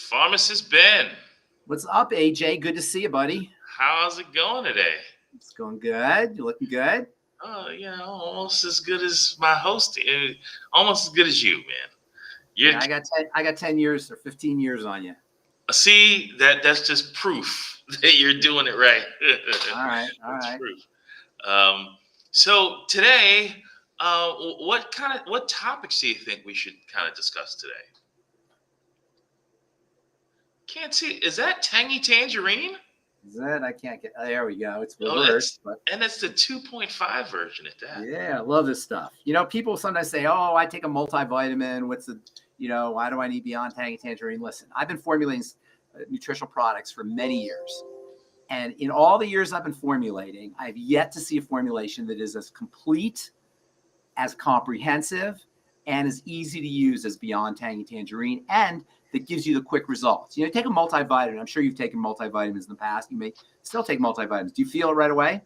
Pharmacist Ben. What's up, AJ? Good to see you, buddy. How's it going today? It's going good. You looking good? Oh, almost as good as my host. Almost as good as you, man. I got 10 years or 15 years on you. See, that's just proof that you're doing it right. All right. Proof. So today, what topics do you think we should kind of discuss today? Can't see. Is that Tangy Tangerine? Is that? I can't get. Oh, there we go. It's reversed. And that's the 2.5 version at that. Yeah, I love this stuff. People sometimes say, "Oh, I take a multivitamin. What's the? Why do I need Beyond Tangy Tangerine?" Listen, I've been formulating nutritional products for many years, and in all the years I've been formulating, I have yet to see a formulation that is as complete, as comprehensive, and as easy to use as Beyond Tangy Tangerine, and that gives you the quick results. Take a multivitamin. I'm sure you've taken multivitamins in the past. You may still take multivitamins. Do you feel it right away?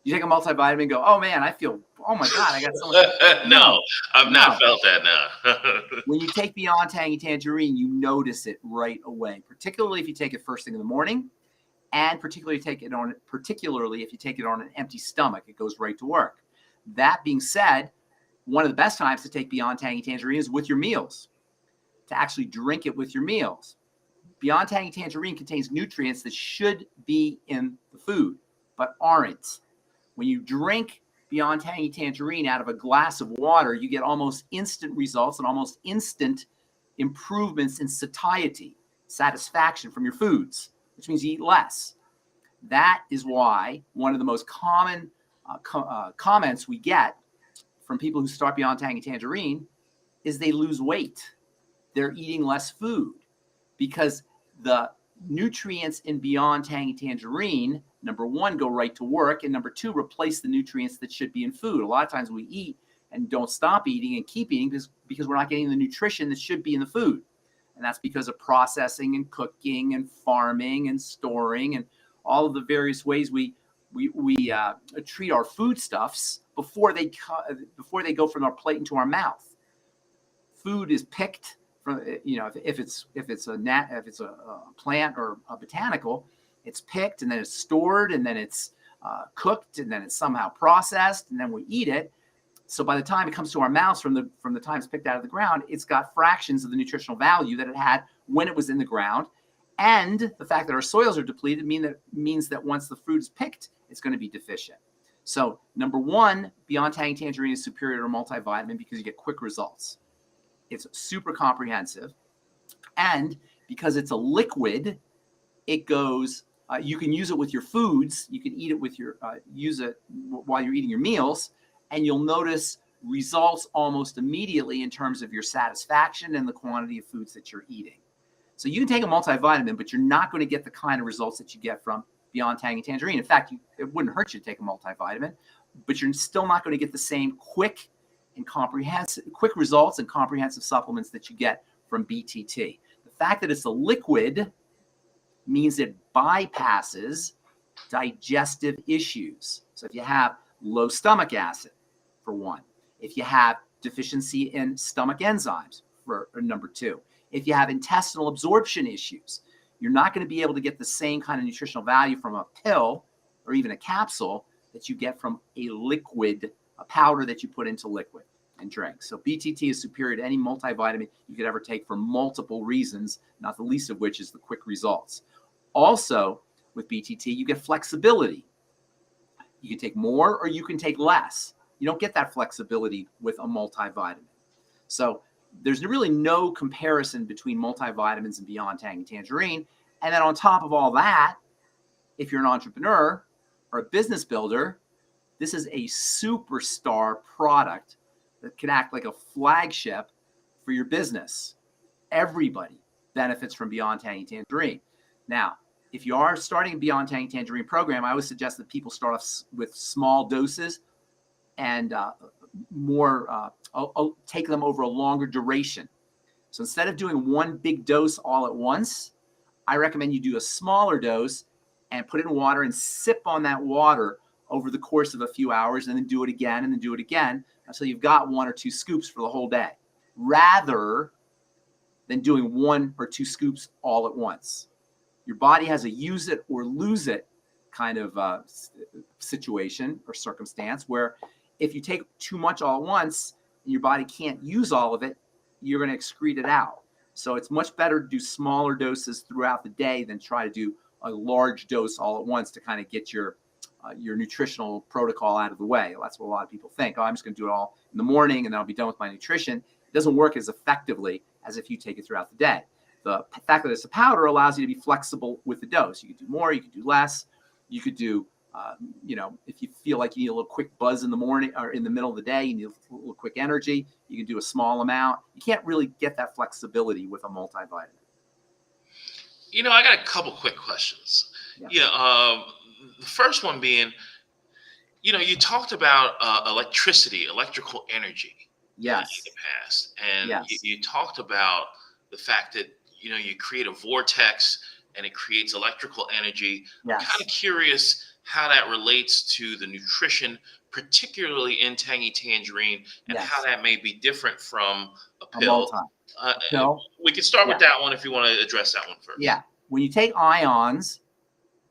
You take a multivitamin and go, "Oh man, I feel, oh my God, I got so much." No, I've not felt that now. When you take Beyond Tangy Tangerine, you notice it right away, particularly if you take it first thing in the morning, and particularly if you take it on an empty stomach, it goes right to work. That being said, one of the best times to take Beyond Tangy Tangerine is with your meals, to actually drink it with your meals. Beyond Tangy Tangerine contains nutrients that should be in the food, but aren't. When you drink Beyond Tangy Tangerine out of a glass of water, you get almost instant results and almost instant improvements in satiety, satisfaction from your foods, which means you eat less. That is why one of the most common comments we get from people who start Beyond Tangy Tangerine is they lose weight. They're eating less food because the nutrients in Beyond Tangy Tangerine, number one, go right to work, and number two, replace the nutrients that should be in food. A lot of times we eat and don't stop eating and keep eating because we're not getting the nutrition that should be in the food. And that's because of processing and cooking and farming and storing and all of the various ways we treat our foodstuffs before they go from our plate into our mouth. Food is picked from, if it's a plant or a botanical, it's picked and then it's stored and then it's cooked and then it's somehow processed and then we eat it. So by the time it comes to our mouths from the time it's picked out of the ground, it's got fractions of the nutritional value that it had when it was in the ground. And the fact that our soils are depleted means that once the fruit is picked, it's going to be deficient. So number one, Beyond Tangy Tangerine is superior to multivitamin because you get quick results. It's super comprehensive. And because it's a liquid, it goes, you can use it with your foods. You can eat it with use it while you're eating your meals. And you'll notice results almost immediately in terms of your satisfaction and the quantity of foods that you're eating. So you can take a multivitamin, but you're not going to get the kind of results that you get from Beyond Tangy Tangerine. In fact, it wouldn't hurt you to take a multivitamin, but you're still not going to get the same quick results and comprehensive supplements that you get from BTT. The fact that it's a liquid means it bypasses digestive issues. So if you have low stomach acid, for one, if you have deficiency in stomach enzymes, for number two, if you have intestinal absorption issues, you're not going to be able to get the same kind of nutritional value from a pill or even a capsule that you get from a liquid, a powder that you put into liquid and drink. So BTT is superior to any multivitamin you could ever take for multiple reasons, not the least of which is the quick results. Also, with BTT, you get flexibility. You can take more or you can take less. You don't get that flexibility with a multivitamin. So there's really no comparison between multivitamins and Beyond Tangy Tangerine. And then on top of all that, if you're an entrepreneur or a business builder, this is a superstar product that can act like a flagship for your business. Everybody benefits from Beyond Tangy Tangerine. Now, if you are starting a Beyond Tangy Tangerine program, I would suggest that people start off with small doses and take them over a longer duration. So instead of doing one big dose all at once, I recommend you do a smaller dose and put it in water and sip on that water over the course of a few hours, and then do it again and then do it again until you've got 1 or 2 scoops for the whole day, rather than doing 1 or 2 scoops all at once. Your body has a use it or lose it kind of situation or circumstance where if you take too much all at once and your body can't use all of it, you're going to excrete it out. So it's much better to do smaller doses throughout the day than try to do a large dose all at once to kind of get your nutritional protocol out of the way. That's what a lot of people think. Oh, I'm just going to do it all in the morning and then I'll be done with my nutrition. It doesn't work as effectively as if you take it throughout the day. The fact that it's a powder allows you to be flexible with the dose. You could do more, you could do less. You could do, if you feel like you need a little quick buzz in the morning or in the middle of the day, you need a little quick energy, you can do a small amount. You can't really get that flexibility with a multivitamin. I got a couple quick questions. Yeah. The first one being, you talked about electrical energy. Yes. In the past. And yes. you talked about the fact that, you create a vortex and it creates electrical energy. Yes. I'm kind of curious how that relates to the nutrition, particularly in Tangy Tangerine, and yes. how that may be different from a pill. A pill. We can start with that one if you want to address that one first. Yeah. When you take ions,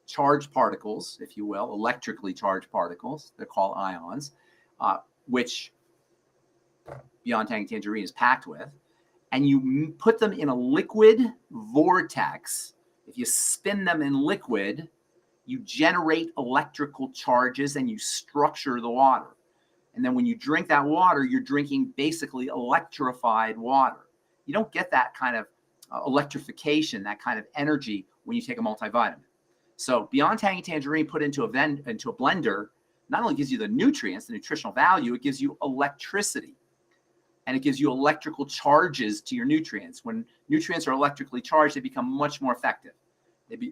charged particles, if you will, electrically charged particles, they're called ions, which Beyond Tangy Tangerine is packed with, and you put them in a liquid vortex. If you spin them in liquid, you generate electrical charges and you structure the water. And then when you drink that water, you're drinking basically electrified water. You don't get that kind of electrification, that kind of energy when you take a multivitamin. So Beyond Tangy Tangerine put into a blender not only gives you the nutrients, the nutritional value, it gives you electricity. And it gives you electrical charges to your nutrients. When nutrients are electrically charged, they become much more effective.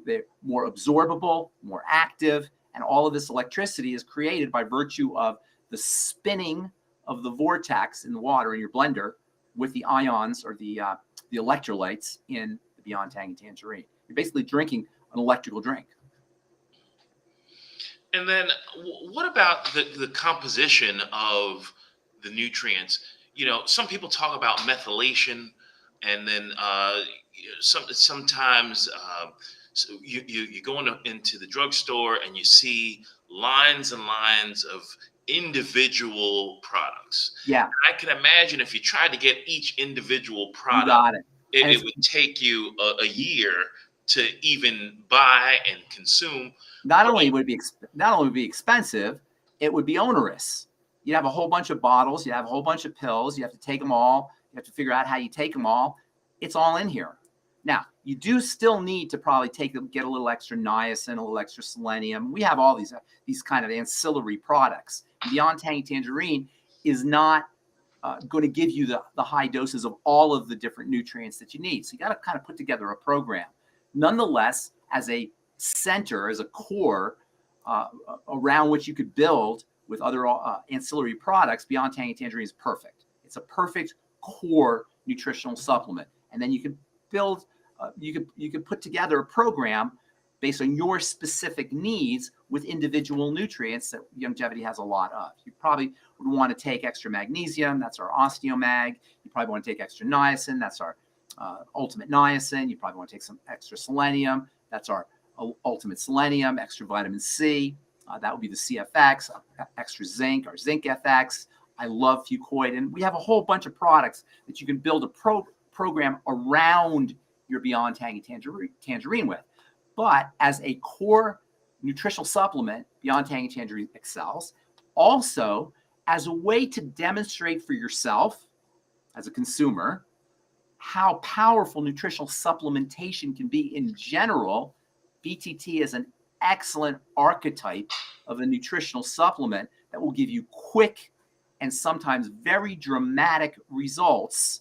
They're more absorbable, more active, and all of this electricity is created by virtue of the spinning of the vortex in the water in your blender with the ions or the electrolytes in the Beyond Tangy Tangerine. You're basically drinking an electrical drink. And then what about the composition of the nutrients? Some people talk about methylation, and then sometimes so you go into the drugstore and you see lines and lines of individual products. Yeah. I can imagine if you tried to get each individual product, you got it. It would take you a year to even buy and consume. Not only would it be expensive, it would be onerous. You'd have a whole bunch of bottles. You have a whole bunch of pills. You have to take them all. You have to figure out how you take them all. It's all in here. Now, you do still need to probably get a little extra niacin, a little extra selenium. We have all these kind of ancillary products. Beyond Tangy Tangerine is not going to give you the high doses of all of the different nutrients that you need. So you got to kind of put together a program. Nonetheless, as a center, as a core around which you could build with other ancillary products, Beyond Tangy Tangerine is perfect. It's a perfect core nutritional supplement. And then you can build, you could put together a program based on your specific needs with individual nutrients that Longevity has a lot of. You probably would want to take extra magnesium. That's our OsteoMag. You probably want to take extra niacin. That's our Ultimate Niacin. You probably want to take some extra selenium. That's our Ultimate Selenium. Extra vitamin C. That would be the CFX. Extra zinc, our Zinc FX. I love Fucoid. And we have a whole bunch of products that you can build a program around your Beyond Tangy Tangerine with. But as a core nutritional supplement, Beyond Tangy Tangerine excels. Also, as a way to demonstrate for yourself as a consumer how powerful nutritional supplementation can be in general, BTT is an excellent archetype of a nutritional supplement that will give you quick and sometimes very dramatic results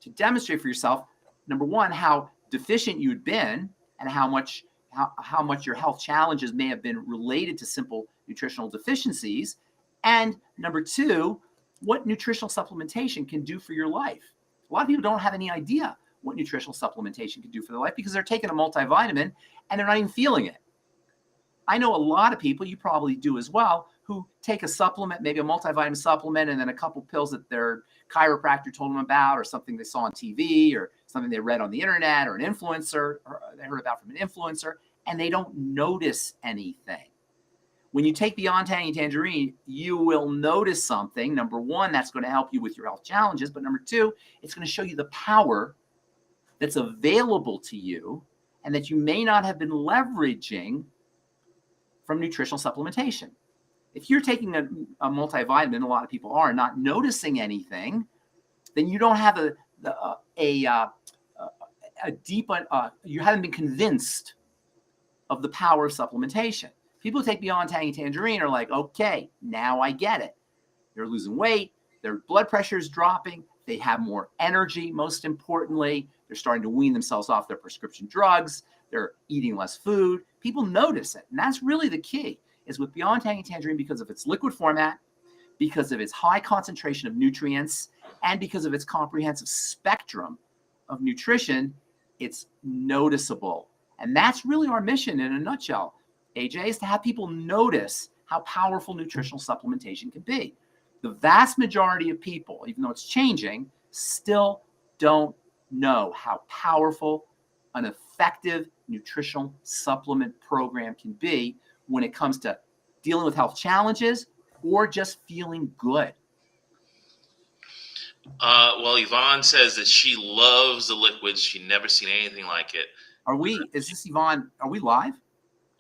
to demonstrate for yourself, number one, how deficient you'd been and how much your health challenges may have been related to simple nutritional deficiencies. And number two, what nutritional supplementation can do for your life. A lot of people don't have any idea what nutritional supplementation can do for their life because they're taking a multivitamin and they're not even feeling it. I know a lot of people, you probably do as well, who take a supplement, maybe a multivitamin supplement, and then a couple pills that they're chiropractor told them about, or something they saw on TV, or something they read on the internet, or an influencer, or they heard about from an influencer, and they don't notice anything. When you take Beyond Tangy Tangerine, you will notice something. Number one, that's going to help you with your health challenges. But number two, it's going to show you the power that's available to you and that you may not have been leveraging from nutritional supplementation. If you're taking a multivitamin, a lot of people are, not noticing anything, then you don't have a deep, you haven't been convinced of the power of supplementation. People who take Beyond Tangy Tangerine are like, okay, now I get it. They're losing weight, their blood pressure is dropping, they have more energy, most importantly, they're starting to wean themselves off their prescription drugs, they're eating less food. People notice it, and that's really the key, is with Beyond Tangy Tangerine, because of its liquid format, because of its high concentration of nutrients, and because of its comprehensive spectrum of nutrition, it's noticeable. And that's really our mission in a nutshell, AJ, is to have people notice how powerful nutritional supplementation can be. The vast majority of people, even though it's changing, still don't know how powerful an effective nutritional supplement program can be when it comes to dealing with health challenges or just feeling good. Well, Yvonne says that she loves the liquids. She's never seen anything like it. Is this Yvonne? Are we live?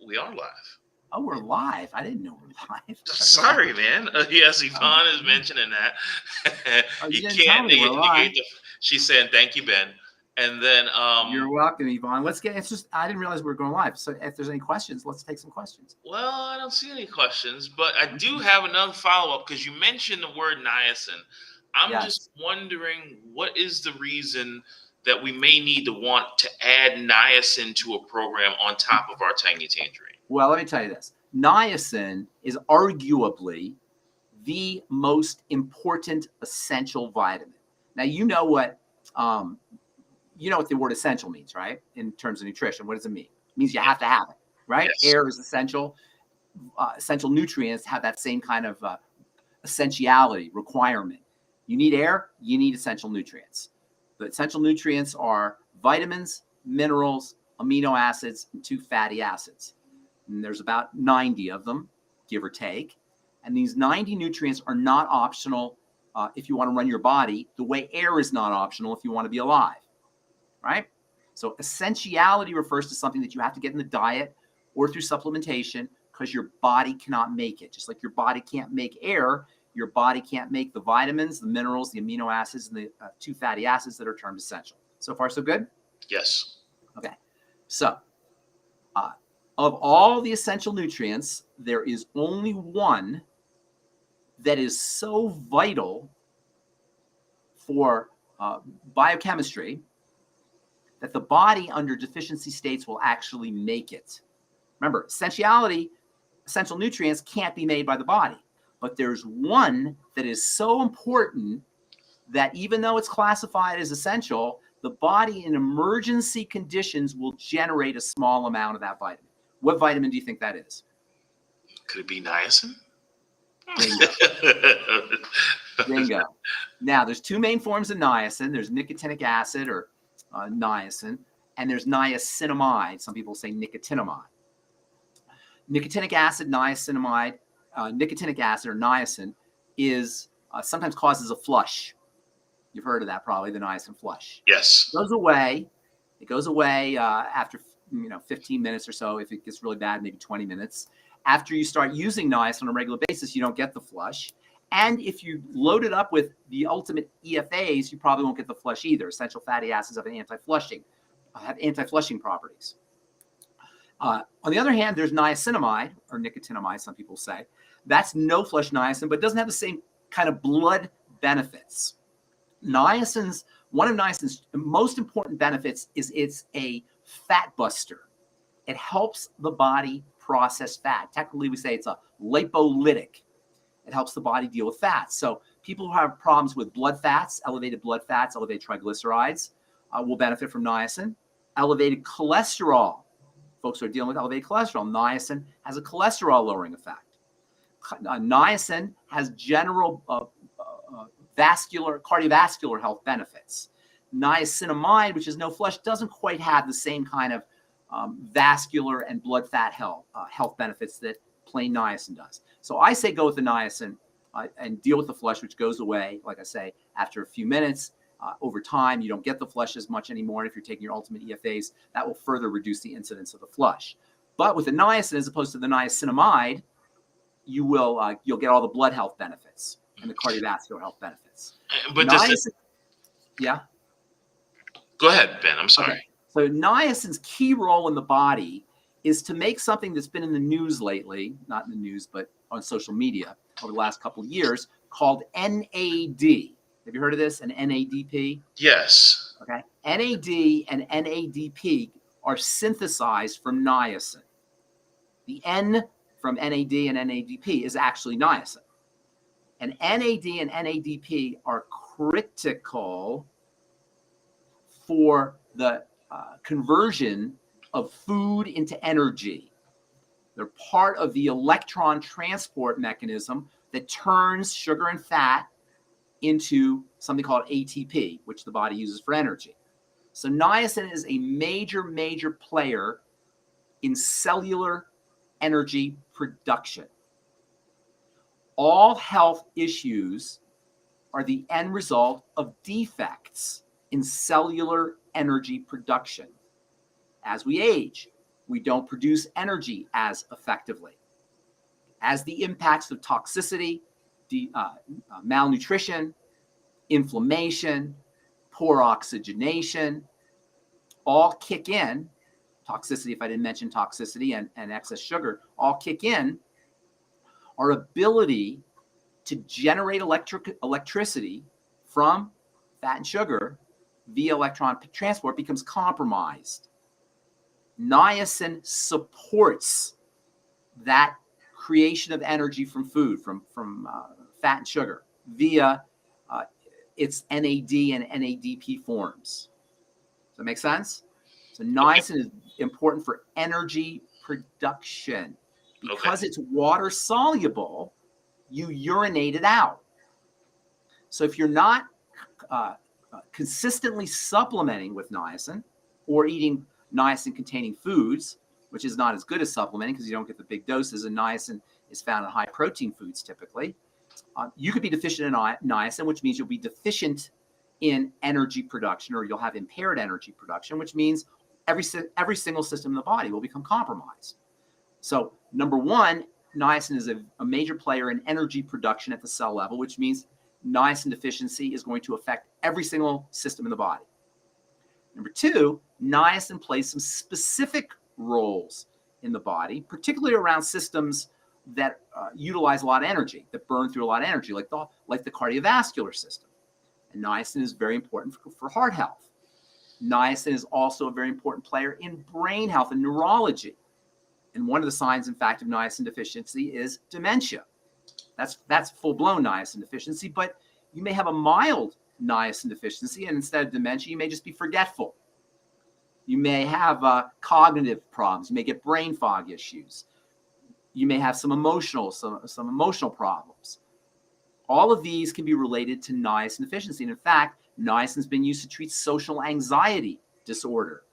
We are live. Oh, we're live. I didn't know we're live. Sorry, man. Yes, Yvonne is mentioning that. You can't negate the. She's saying, thank you, Ben. And then you're welcome, Yvonne. Let's get. It's just I didn't realize we were going live. So if there's any questions, let's take some questions. Well, I don't see any questions, but I do have another follow-up because you mentioned the word niacin. I'm just wondering, what is the reason that we may need to want to add niacin to a program on top of our Tangy Tangerine? Well, let me tell you this. Niacin is arguably the most important essential vitamin. Now, you know what the word essential means, right? In terms of nutrition, what does it mean? It means you have to have it, right? Yes. Air is essential. Essential nutrients have that same kind of essentiality requirement. You need air, you need essential nutrients. The essential nutrients are vitamins, minerals, amino acids, and 2 fatty acids. And there's about 90 of them, give or take. And these 90 nutrients are not optional if you want to run your body, the way air is not optional if you want to be alive, right? So essentiality refers to something that you have to get in the diet or through supplementation because your body cannot make it. Just like your body can't make air, your body can't make the vitamins, the minerals, the amino acids, and the 2 fatty acids that are termed essential. So far, so good? Yes. Okay. So of all the essential nutrients, there is only one that is so vital for biochemistry that the body under deficiency states will actually make it. Remember, essential nutrients can't be made by the body. But there's one that is so important that even though it's classified as essential, the body in emergency conditions will generate a small amount of that vitamin. What vitamin do you think that is? Could it be niacin? Bingo. Now, there's 2 main forms of niacin. There's nicotinic acid or niacin, and there's niacinamide. Some people say nicotinamide. Nicotinic acid, niacinamide, nicotinic acid or niacin is sometimes causes a flush. You've heard of that probably, the niacin flush. Yes. It goes away after 15 minutes or so. If it gets really bad, maybe 20 minutes. After you start using niacin on a regular basis, you don't get the flush. And if you load it up with the ultimate EFAs, you probably won't get the flush either. Essential fatty acids have anti-flushing properties. On the other hand, there's niacinamide or nicotinamide, some people say. That's no flush niacin, but doesn't have the same kind of blood benefits. One of niacin's most important benefits is it's a fat buster. It helps the body process fat. Technically, we say it's a lipolytic. It helps the body deal with fats. So people who have problems with elevated blood fats, elevated triglycerides, will benefit from niacin. Elevated cholesterol. Folks who are dealing with elevated cholesterol, niacin has a cholesterol lowering effect. Niacin has general cardiovascular health benefits. Niacinamide, which is no flush, doesn't quite have the same kind of vascular and blood fat health benefits that plain niacin does. So I say go with the niacin and deal with the flush, which goes away, like I say, after a few minutes. Over time, you don't get the flush as much anymore. And if you're taking your ultimate EFAs, that will further reduce the incidence of the flush. But with the niacin, as opposed to the niacinamide, you'll get all the blood health benefits and the cardiovascular health benefits. But niacin, yeah. Go ahead, Ben. I'm sorry. Okay. So niacin's key role in the body is to make something that's been in the news lately, not in the news, but on social media over the last couple of years, called NAD. Have you heard of this? An NADP? Yes. Okay. NAD and NADP are synthesized from niacin. The N from NAD and NADP is actually niacin. And NAD and NADP are critical for the conversion of food into energy. They're part of the electron transport mechanism that turns sugar and fat into something called ATP, which the body uses for energy. So niacin is a major, major player in cellular energy production. All health issues are the end result of defects in cellular energy production. As we age, we don't produce energy as effectively. As the impacts of toxicity, malnutrition, inflammation, poor oxygenation, all kick in, toxicity, if I didn't mention toxicity and excess sugar, all kick in, our ability to generate electricity from fat and sugar via electron transport becomes compromised. Niacin supports that creation of energy from food, from fat and sugar, via its NAD and NADP forms. Does that make sense? So niacin is important for energy production. Because it's water soluble, you urinate it out. So if you're not consistently supplementing with niacin or eating niacin-containing foods, which is not as good as supplementing because you don't get the big doses, and niacin is found in high-protein foods typically, you could be deficient in niacin, which means you'll be deficient in energy production, or you'll have impaired energy production, which means every single system in the body will become compromised. So number one, niacin is a major player in energy production at the cell level, which means niacin deficiency is going to affect every single system in the body. Number two, niacin plays some specific roles in the body, particularly around systems that utilize a lot of energy, that burn through a lot of energy, like the cardiovascular system. And niacin is very important for heart health. Niacin is also a very important player in brain health and neurology. And one of the signs, in fact, of niacin deficiency is dementia. That's full-blown niacin deficiency, but you may have a mild niacin deficiency, and instead of dementia, you may just be forgetful. You may have cognitive problems. You may get brain fog issues. You may have some emotional problems. All of these can be related to niacin deficiency. And in fact, niacin has been used to treat social anxiety disorder.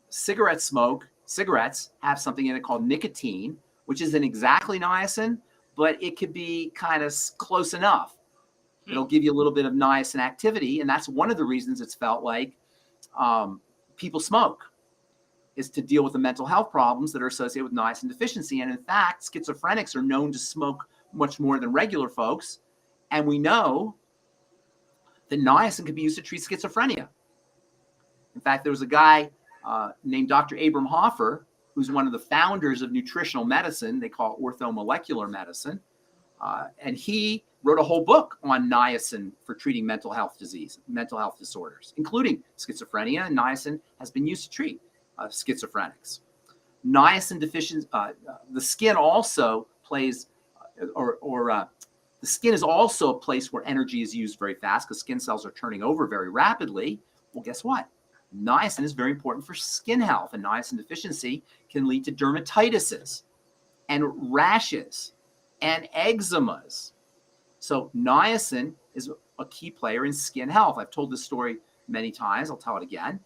Cigarettes have something in it called nicotine, which isn't exactly niacin, but it could be kind of close enough. It'll give you a little bit of niacin activity, and that's one of the reasons it's felt like people smoke, is to deal with the mental health problems that are associated with niacin deficiency. And in fact, schizophrenics are known to smoke much more than regular folks, and we know that niacin can be used to treat schizophrenia. In fact, there was a guy named Dr. Abram Hoffer, who's one of the founders of nutritional medicine. They call it orthomolecular medicine. And he wrote a whole book on niacin for treating mental health disorders, including schizophrenia. And niacin has been used to treat schizophrenics. Niacin deficiency, the skin also plays, the skin is also a place where energy is used very fast because skin cells are turning over very rapidly. Well, guess what? Niacin is very important for skin health, and niacin deficiency can lead to dermatitises and rashes and eczemas. So niacin is a key player in skin health. I've told this story many times. I'll tell it again.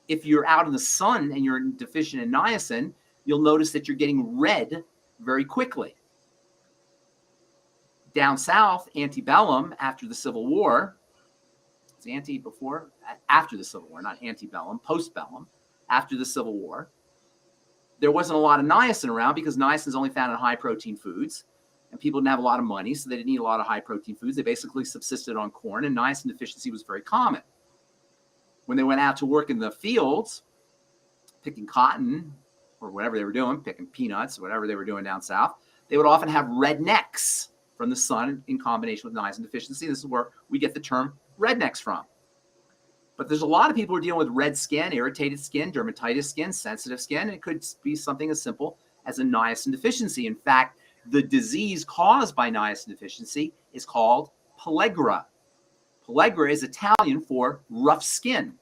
If you're out in the sun and you're deficient in niacin, you'll notice that you're getting red very quickly. Down south, antebellum, after the Civil War, it's after the Civil War, not antebellum, postbellum, after the Civil War, there wasn't a lot of niacin around because niacin is only found in high-protein foods, and people didn't have a lot of money, so they didn't eat a lot of high-protein foods. They basically subsisted on corn, and niacin deficiency was very common. When they went out to work in the fields, picking cotton or whatever they were doing, picking peanuts, whatever they were doing down south, they would often have red necks from the sun in combination with niacin deficiency. This is where we get the term rednecks from. But there's a lot of people who are dealing with red skin, irritated skin, dermatitis skin, sensitive skin. It could be something as simple as a niacin deficiency. In fact, the disease caused by niacin deficiency is called pellagra. Pellagra is Italian for rough skin.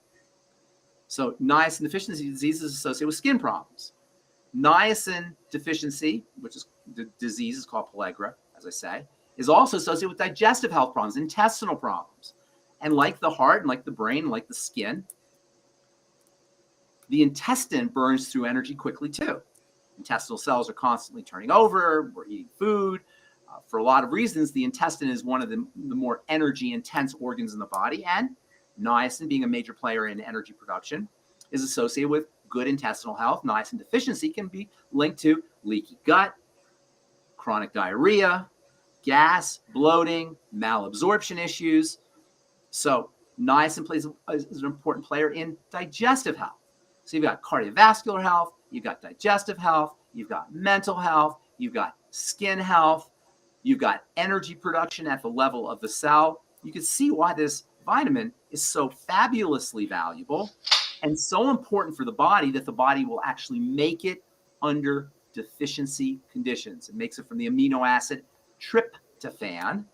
So niacin deficiency disease is associated with skin problems. Niacin deficiency, which is the disease is called pellagra, as I say, is also associated with digestive health problems, intestinal problems. And like the heart and like the brain, like the skin, the intestine burns through energy quickly too. Intestinal cells are constantly turning over. We're eating food. For a lot of reasons, the intestine is one of the more energy-intense organs in the body, and niacin, being a major player in energy production, is associated with good intestinal health. Niacin deficiency can be linked to leaky gut, chronic diarrhea, gas, bloating, malabsorption issues. So niacin is an important player in digestive health. So you've got cardiovascular health, you've got digestive health, you've got mental health, you've got skin health, you've got energy production at the level of the cell. You can see why this vitamin is so fabulously valuable and so important for the body that the body will actually make it under deficiency conditions. It makes it from the amino acid tryptophan,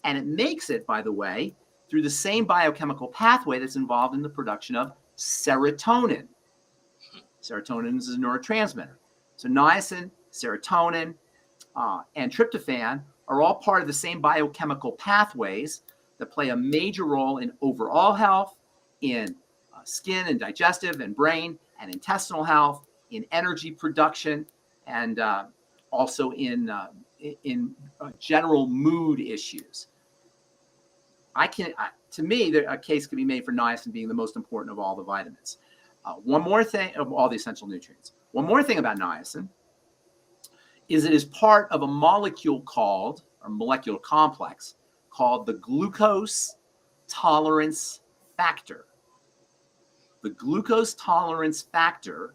and it makes it, by the way, through the same biochemical pathway that's involved in the production of serotonin. Serotonin is a neurotransmitter. So niacin, serotonin, and tryptophan are all part of the same biochemical pathways that play a major role in overall health, in skin and digestive and brain and intestinal health, in energy production, and also in general mood issues. To me, a case can be made for niacin being the most important of all the vitamins. One more thing, of all the essential nutrients. One more thing about niacin is it is part of a molecule called, or molecular complex, called the glucose tolerance factor. The glucose tolerance factor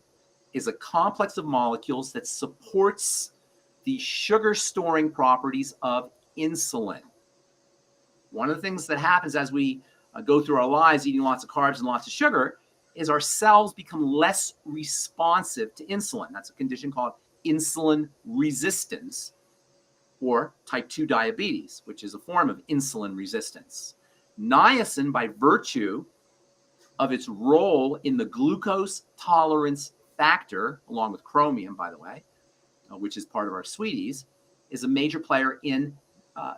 is a complex of molecules that supports the sugar storing properties of insulin. One of the things that happens as we go through our lives eating lots of carbs and lots of sugar is our cells become less responsive to insulin. That's a condition called insulin resistance, or type 2 diabetes, which is a form of insulin resistance. Niacin, by virtue of its role in the glucose tolerance factor, along with chromium, by the way, which is part of our sweeties, is a major player in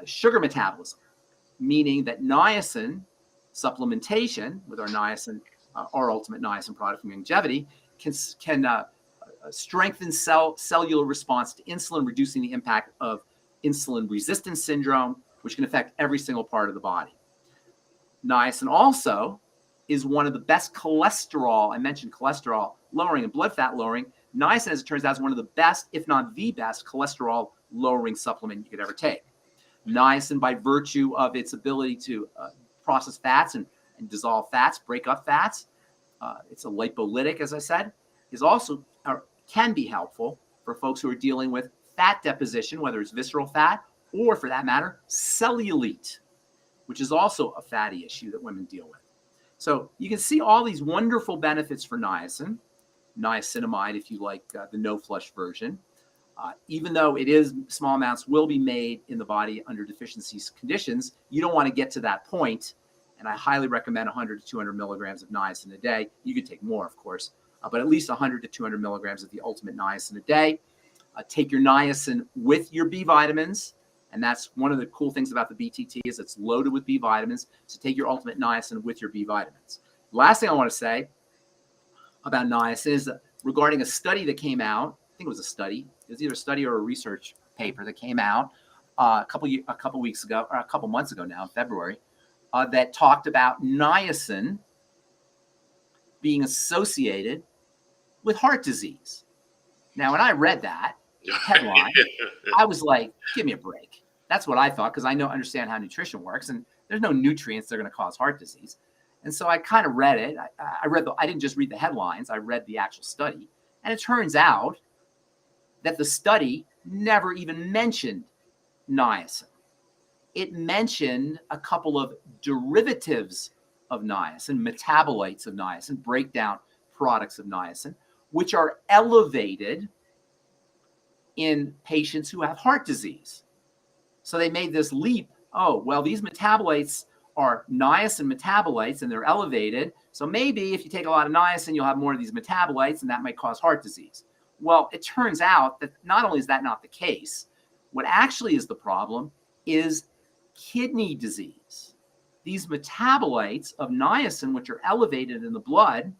sugar metabolism, meaning that niacin supplementation with our niacin, our ultimate niacin product from Longevity, can strengthen cellular response to insulin, reducing the impact of insulin resistance syndrome, which can affect every single part of the body. Niacin also is one of the best cholesterol, I mentioned cholesterol lowering and blood fat lowering. Niacin, as it turns out, is one of the best, if not the best, cholesterol lowering supplement you could ever take. Niacin, by virtue of its ability to process fats and dissolve fats, break up fats, it's a lipolytic, as I said, is also can be helpful for folks who are dealing with fat deposition, whether it's visceral fat or, for that matter, cellulite, which is also a fatty issue that women deal with. So you can see all these wonderful benefits for niacin, niacinamide, if you like the no-flush version. Even though it is small amounts will be made in the body under deficiency conditions, you don't want to get to that point. And I highly recommend 100 to 200 milligrams of niacin a day. You could take more, of course, but at least 100 to 200 milligrams of the ultimate niacin a day. Take your niacin with your B vitamins And that's one of the cool things about the BTT is it's loaded with B vitamins. So take your ultimate niacin with your B vitamins. Last thing I want to say about niacin is that regarding a study that came out, I think it was a study. It was either a study or a research paper that came out a couple weeks ago, or a couple months ago now, in February, that talked about niacin being associated with heart disease. Now, when I read that headline, I was like, give me a break. That's what I thought, because I understand how nutrition works, and there's no nutrients that are going to cause heart disease. And so I kind of read it. I didn't just read the headlines. I read the actual study. And it turns out that the study never even mentioned niacin. It mentioned a couple of derivatives of niacin, metabolites of niacin, breakdown products of niacin, which are elevated in patients who have heart disease. So they made this leap. Oh, well, these metabolites are niacin metabolites and they're elevated. So maybe if you take a lot of niacin, you'll have more of these metabolites and that might cause heart disease. Well, it turns out that not only is that not the case, what actually is the problem is kidney disease. These metabolites of niacin, which are elevated in the blood,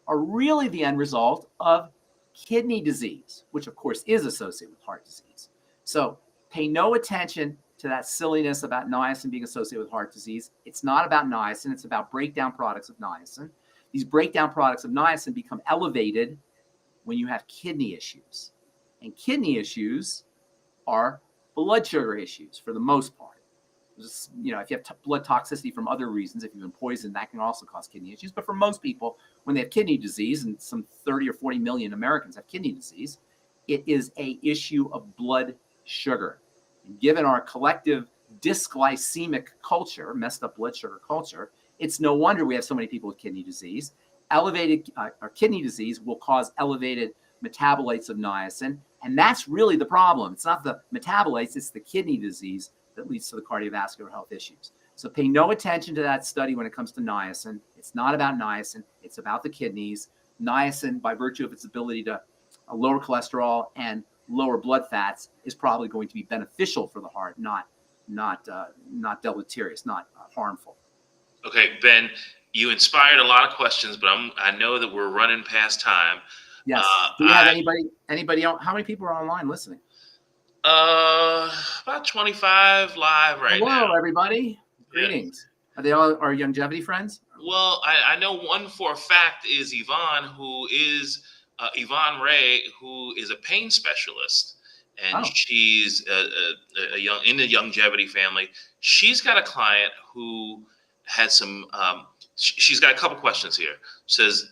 are really the end result of kidney disease, which of course is associated with heart disease. So pay no attention to that silliness about niacin being associated with heart disease. It's not about niacin. It's about breakdown products of niacin. These breakdown products of niacin become elevated when you have kidney issues. And kidney issues are blood sugar issues for the most part. Just, if you have blood toxicity from other reasons, if you've been poisoned, that can also cause kidney issues. But for most people, when they have kidney disease, and some 30 or 40 million Americans have kidney disease, it is an issue of blood sugar. And given our collective dysglycemic culture, messed up blood sugar culture, it's no wonder we have so many people with kidney disease. Elevated or kidney disease will cause elevated metabolites of niacin, and that's really the problem. It's not the metabolites, it's the kidney disease that leads to the cardiovascular health issues. So pay no attention to that study when it comes to niacin. It's not about niacin. It's about the kidneys. Niacin, by virtue of its ability to lower cholesterol and lower blood fats, is probably going to be beneficial for the heart, not deleterious, not harmful. Okay, Ben, you inspired a lot of questions, but I know that we're running past time. Yes. Do you have anybody else? How many people are online listening? About 25 live right now. Hello, everybody. Greetings. Yeah. Are they all our longevity friends? Well, I know one for a fact is Yvonne, who is Yvonne Ray, who is a pain specialist, and she's a young in the longevity family. She's got a client who has some. She's got a couple questions here. Says,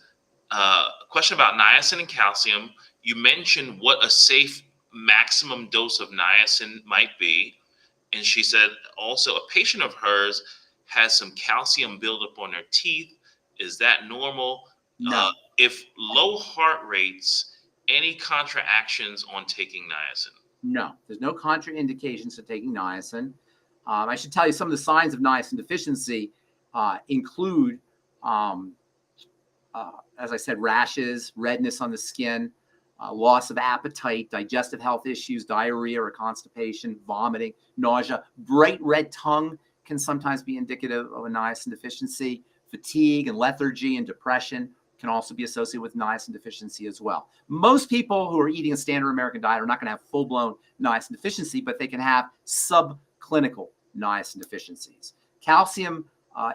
question about niacin and calcium. You mentioned what a safe maximum dose of niacin might be, and she said also a patient of hers has some calcium buildup on their teeth. Is that normal? No. If low heart rates, any contraactions on taking niacin? No, there's no contraindications to taking niacin. I should tell you some of the signs of niacin deficiency include, as I said, rashes, redness on the skin, loss of appetite, digestive health issues, diarrhea or constipation, vomiting, nausea. Bright red tongue can sometimes be indicative of a niacin deficiency. Fatigue and lethargy and depression can also be associated with niacin deficiency as well. Most people who are eating a standard American diet are not going to have full-blown niacin deficiency, but they can have subclinical niacin deficiencies. Calcium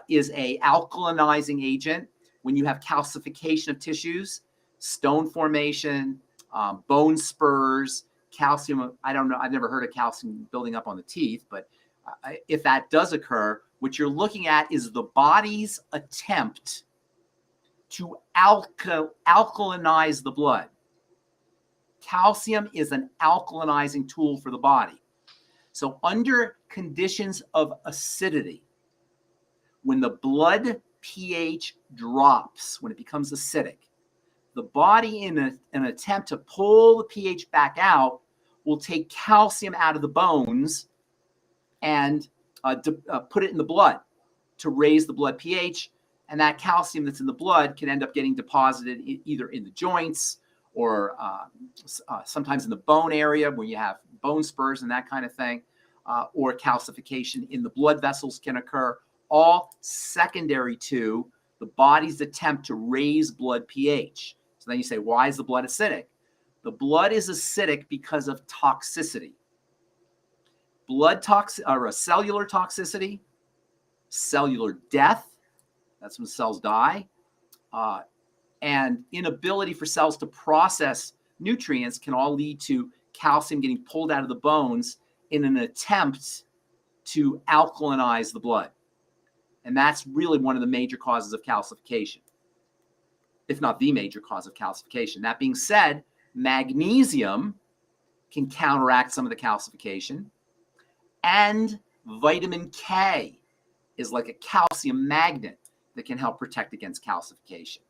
is a alkalinizing agent. When you have calcification of tissues, stone formation, bone spurs, calcium, I don't know, I've never heard of calcium building up on the teeth, but if that does occur, what you're looking at is the body's attempt to alkalinize the blood. Calcium is an alkalinizing tool for the body. So under conditions of acidity, when the blood pH drops, when it becomes acidic, the body, in an attempt to pull the pH back out, will take calcium out of the bones and put it in the blood to raise the blood pH. And that calcium that's in the blood can end up getting deposited either in the joints or sometimes in the bone area where you have bone spurs and that kind of thing. or calcification in the blood vessels can occur, all secondary to the body's attempt to raise blood pH. So then you say, why is the blood acidic? The blood is acidic because of toxicity. Cellular toxicity, cellular death, that's when cells die, and inability for cells to process nutrients can all lead to calcium getting pulled out of the bones in an attempt to alkalinize the blood. And that's really one of the major causes of calcification, if not the major cause of calcification. That being said, magnesium can counteract some of the calcification, and vitamin K is like a calcium magnet that can help protect against calcification.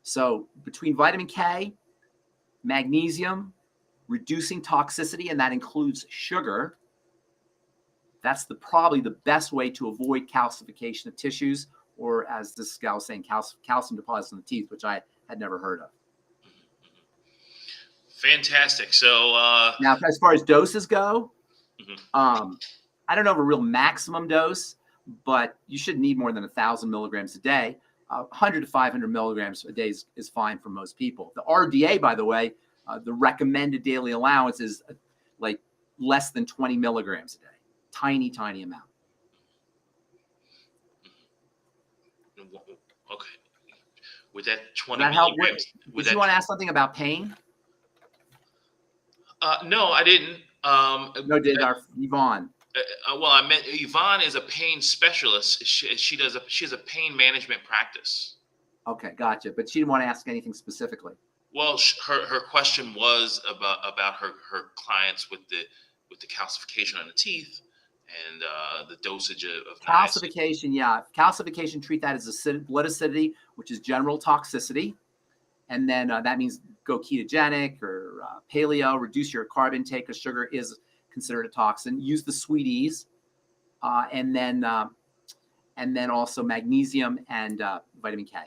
So between vitamin K, magnesium, reducing toxicity, and that includes sugar, that's probably the best way to avoid calcification of tissues, or as this guy was saying, calcium deposits in the teeth, which I had never heard of. Fantastic. So now, as far as doses go, I don't know of a real maximum dose, but you shouldn't need more than 1,000 milligrams a day. 100 to 500 milligrams a day is fine for most people. The RDA, by the way, the recommended daily allowance is like less than 20 milligrams a day. Tiny, tiny amount. Okay. With that 20 that help? milligrams. Did you want to ask something about pain? No, I didn't. No, did our Yvonne? Well, I meant Yvonne is a pain specialist. She has a pain management practice. Okay, gotcha. But she didn't want to ask anything specifically. Well, her question was about her clients with the calcification on the teeth and the dosage of calcification. Yeah, calcification. Treat that as blood acidity, which is general toxicity, and then that means go ketogenic or paleo. Reduce your carb intake because sugar is considered a toxin. Use the sweeties, and then also magnesium and vitamin K.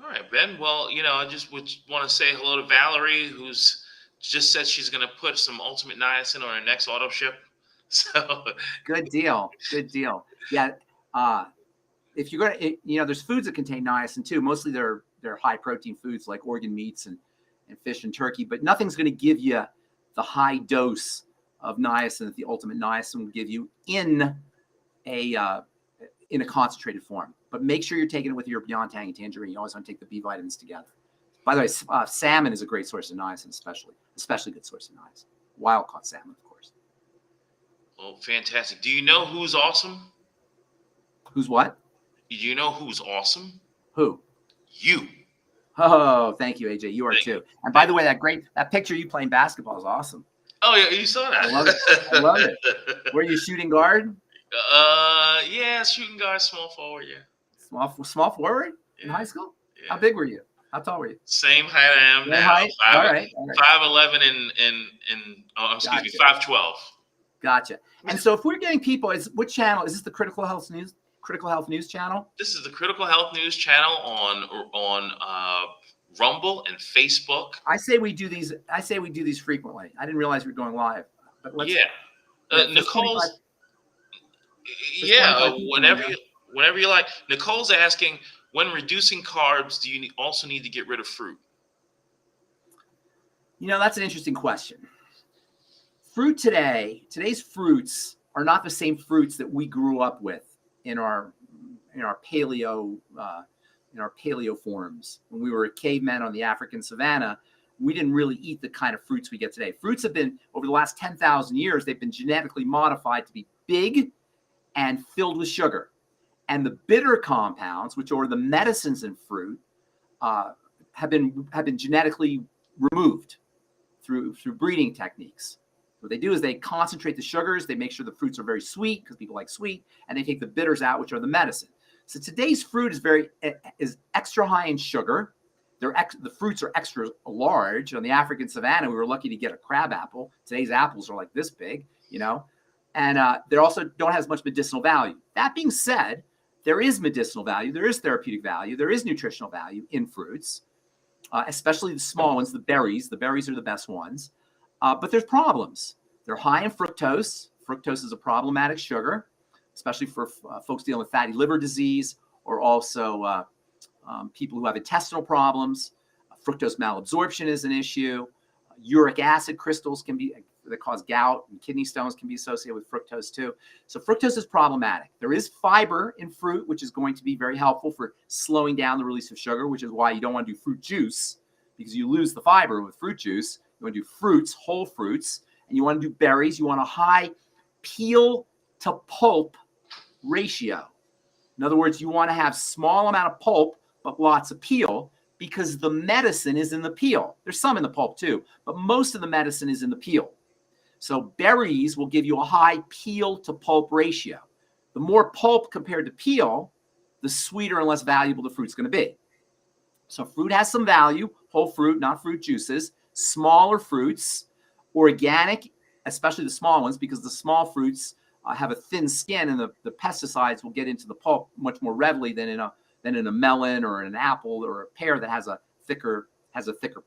All right, Ben. Well, I just would want to say hello to Valerie, who's just said she's going to put some ultimate niacin on her next auto ship. So good deal. Yeah. If you're going to, there's foods that contain niacin too. Mostly they're high protein foods like organ meats and fish and turkey, but nothing's going to give you the high dose of niacin that the ultimate niacin will give you in a concentrated form. But make sure you're taking it with your Beyond Tangy Tangerine. You always want to take the B vitamins together. By the way, salmon is a great source of niacin, especially good source of niacin. Wild caught salmon, of course. Well, fantastic. Do you know who's awesome? Who's what? Do you know who's awesome? Who? You. Oh, thank you, AJ. You are too. And by the way, that picture of you playing basketball is awesome. Oh yeah, you saw that. I love it. Were you shooting guard? Yeah, shooting guard, small forward. Yeah. Small forward in high school. Yeah. How big were you? How tall were you? Same height I am now. Height? All right. 5'11" and 5'12". Gotcha. And so if we're getting people, what channel is this? The Critical Health News channel? This is the Critical Health News channel on Rumble and Facebook. I say we do these frequently. I didn't realize we were going live. But let's, Nicole's. Yeah, whenever you like. Nicole's asking, when reducing carbs, do you also need to get rid of fruit? That's an interesting question. Fruit today's fruits are not the same fruits that we grew up with in our paleo forms. When we were cavemen on the African savannah, we didn't really eat the kind of fruits we get today. Fruits have been, over the last 10,000 years, they've been genetically modified to be big and filled with sugar. And the bitter compounds, which are the medicines in fruit, have been genetically removed through breeding techniques. What they do is they concentrate the sugars, they make sure the fruits are very sweet because people like sweet, and they take the bitters out, which are the medicine. So today's fruit is extra high in sugar. The fruits are extra large. On the African savannah, we were lucky to get a crab apple. Today's apples are like this big, and they also don't have as much medicinal value. That being said, there is medicinal value, there is therapeutic value, there is nutritional value in fruits, especially the small ones, the berries. The berries are the best ones. But there's problems. They're high in fructose. Fructose is a problematic sugar, especially for folks dealing with fatty liver disease, or also people who have intestinal problems. Fructose malabsorption is an issue. Uric acid crystals that cause gout and kidney stones can be associated with fructose too. So fructose is problematic. There is fiber in fruit, which is going to be very helpful for slowing down the release of sugar, which is why you don't want to do fruit juice, because you lose the fiber with fruit juice. You want to do fruits, whole fruits, and you want to do berries. You want a high peel to pulp ratio. In other words, you want to have small amount of pulp, but lots of peel, because the medicine is in the peel. There's some in the pulp too, but most of the medicine is in the peel. So berries will give you a high peel to pulp ratio. The more pulp compared to peel, the sweeter and less valuable the fruit's going to be. So fruit has some value, whole fruit, not fruit juices, smaller fruits, organic, especially the small ones, because the small fruits have a thin skin, and the pesticides will get into the pulp much more readily than in a melon or an apple or a pear that has a thicker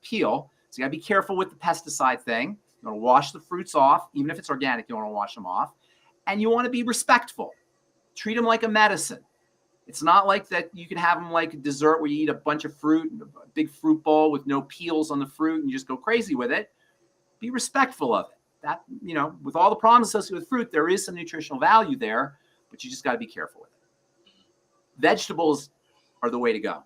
peel. So you got to be careful with the pesticide thing. You want to wash the fruits off. Even if it's organic, you want to wash them off. And you want to be respectful. Treat them like a medicine. It's not like that you can have them like a dessert where you eat a bunch of fruit, a big fruit bowl with no peels on the fruit, and you just go crazy with it. Be respectful of it. That, with all the problems associated with fruit, there is some nutritional value there, but you just got to be careful with it. Vegetables are the way to go.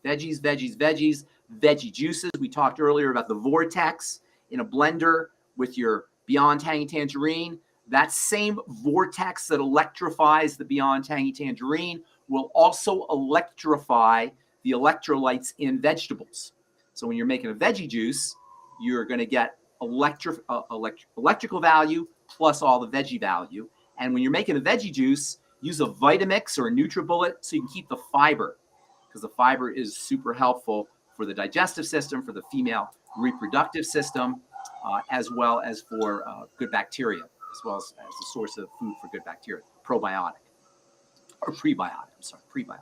Veggies, veggie juices. We talked earlier about the vortex in a blender with your Beyond Tangy Tangerine. That same vortex that electrifies the Beyond Tangy Tangerine will also electrify the electrolytes in vegetables. So when you're making a veggie juice, you're going to get electrical value plus all the veggie value. And when you're making a veggie juice, use a Vitamix or a NutriBullet so you can keep the fiber, because the fiber is super helpful for the digestive system, for the female reproductive system, as well as for good bacteria, as well as the source of food for good bacteria, probiotic or prebiotic. Prebiotic.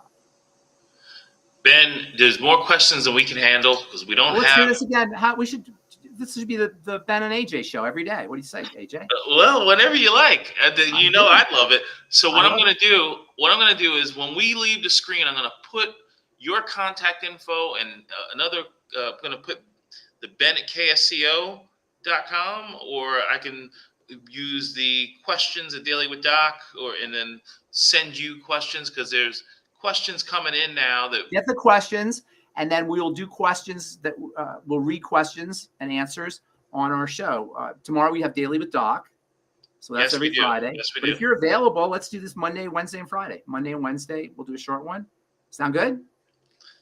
Ben, there's more questions than we can handle because we don't Let's have. do this again. This should be the Ben and AJ show every day. What do you say, AJ? Well, whenever you like. I'd love it. So what I'm going to do is when we leave the screen, I'm going to put your contact info and I'm going to put the Ben at KSCO.com, or I can use the questions at DailywithDoc, and then send you questions, because there's questions coming in now that get the questions, and then we will do questions that we'll read questions and answers on our show. Tomorrow we have Daily with Doc, so that's every Friday. Yes, we but do. If you're available, let's do this Monday, Wednesday, and Friday. Monday and Wednesday, we'll do a short one. Sound good?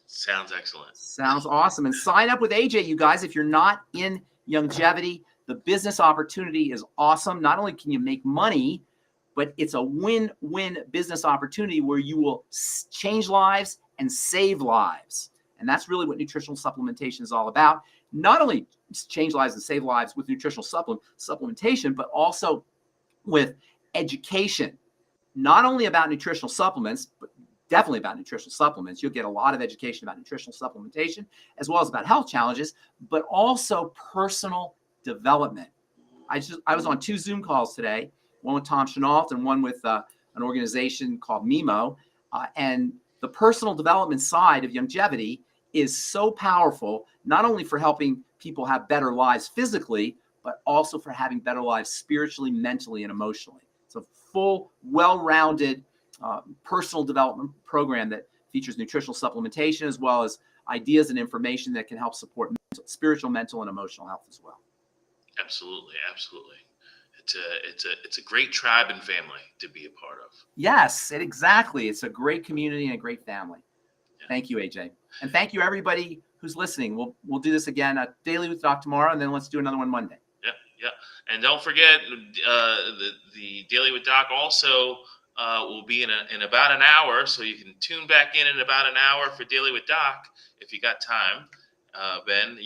Sounds excellent. Sounds awesome. And sign up with AJ, you guys. If you're not in longevity, the business opportunity is awesome. Not only can you make money, but it's a win-win business opportunity where you will change lives and save lives. And that's really what nutritional supplementation is all about. Not only change lives and save lives with nutritional supplementation, but also with education. Not only about nutritional supplements, but definitely about nutritional supplements. You'll get a lot of education about nutritional supplementation, as well as about health challenges, but also personal development. I was on 2 Zoom calls today, one with Tom Chenault and one with an organization called Vimeo. And the personal development side of longevity is so powerful, not only for helping people have better lives physically, but also for having better lives spiritually, mentally, and emotionally. It's a full, well-rounded personal development program that features nutritional supplementation, as well as ideas and information that can help support spiritual, mental, and emotional health as well. Absolutely. It's a great tribe and family to be a part of. Yes, exactly. It's a great community and a great family. Yeah. Thank you, AJ. And thank you, everybody who's listening. We'll do this again Daily with Doc tomorrow, and then let's do another one Monday. Yeah. And don't forget, the Daily with Doc also will be in about an hour, so you can tune back in about an hour for Daily with Doc if you got time. Ben,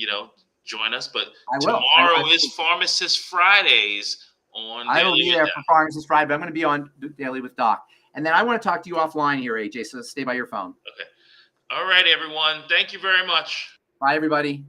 join us. But tomorrow is Pharmacist Fridays on I will Daily be with there Doc. for Pharmacist Friday, but I'm going to be on Daily with Doc. And then I want to talk to you offline here, AJ, so stay by your phone. Okay. All right, everyone. Thank you very much. Bye, everybody.